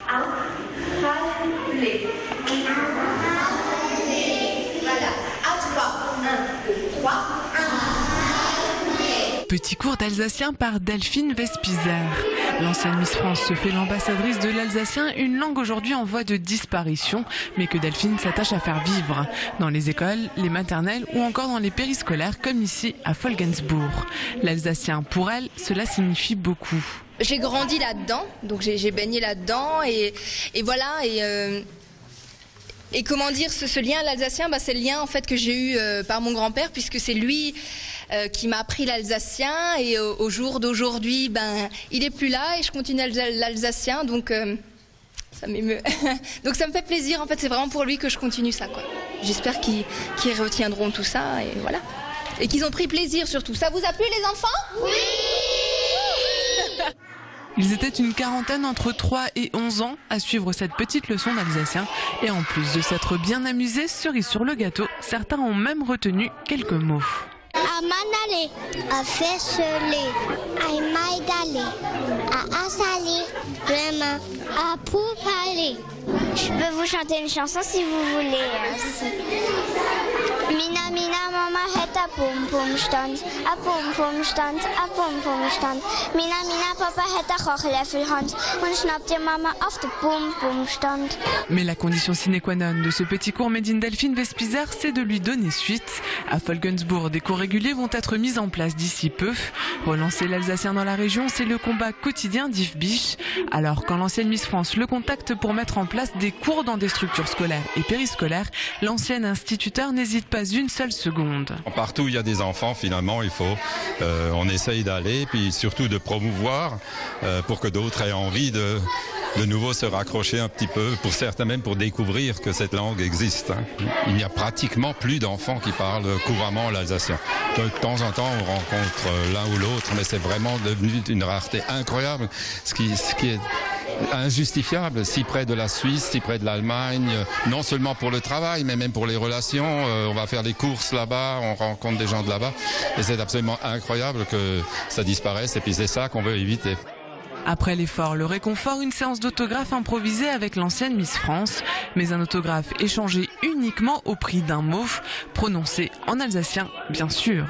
Voilà, à 3. 1, 2, 3. Petit cours d'alsacien par Delphine Vespizer. L'ancienne Miss France se fait l'ambassadrice de l'alsacien, une langue aujourd'hui en voie de disparition, mais que Delphine s'attache à faire vivre dans les écoles, les maternelles ou encore dans les périscolaires comme ici à Folgensbourg. L'alsacien, pour elle, cela signifie beaucoup. J'ai grandi là-dedans, donc j'ai baigné là-dedans et voilà. Et comment dire, ce lien à l'alsacien, c'est le lien en fait que j'ai eu par mon grand-père, puisque c'est lui qui m'a appris l'alsacien, et au jour d'aujourd'hui, il est plus là et je continue l'alsacien, donc ça m'émeut. Donc ça me fait plaisir, en fait, c'est vraiment pour lui que je continue ça, quoi. J'espère qu'ils retiendront tout ça, et voilà. Et qu'ils ont pris plaisir surtout. Ça vous a plu, les enfants? Oui. Ils étaient une quarantaine entre 3 et 11 ans à suivre cette petite leçon d'alsacien. Et en plus de s'être bien amusés, cerise sur le gâteau, certains ont même retenu quelques mots. À manale, à fesseler, à maïdale, à assaler, vraiment, à poupaler. Je peux vous chanter une chanson si vous voulez. Mina mina mama het a pum pum stand, a pum pum stand, a pum pum stand. Mina mina papa het a Kochlöffelhand und schnappte Mama auf de pum pum stand. Mais la condition sine qua non de ce petit cours made in Delphine Vespizer, c'est de lui donner suite. À Folgensbourg, des cours réguliers vont être mis en place d'ici peu. Relancer l'alsacien dans la région, c'est le combat quotidien d'Yves Biche. Alors quand l'ancienne Miss France le contacte pour mettre en place des cours dans des structures scolaires et périscolaires, l'ancien instituteur n'hésite pas une seule seconde. Partout où il y a des enfants, finalement, on essaye d'aller, puis surtout de promouvoir pour que d'autres aient envie de nouveau se raccrocher un petit peu, pour certains même pour découvrir que cette langue existe. Il n'y a pratiquement plus d'enfants qui parlent couramment l'alsacien. De temps en temps, on rencontre l'un ou l'autre, mais c'est vraiment devenu une rareté incroyable, ce qui est injustifiable, si près de la Suisse, si près de l'Allemagne, non seulement pour le travail, mais même pour les relations. On va faire des courses là-bas, on rencontre des gens de là-bas, et c'est absolument incroyable que ça disparaisse, et puis c'est ça qu'on veut éviter. Après l'effort, le réconfort, une séance d'autographe improvisée avec l'ancienne Miss France, mais un autographe échangé uniquement au prix d'un mot, prononcé en alsacien, bien sûr.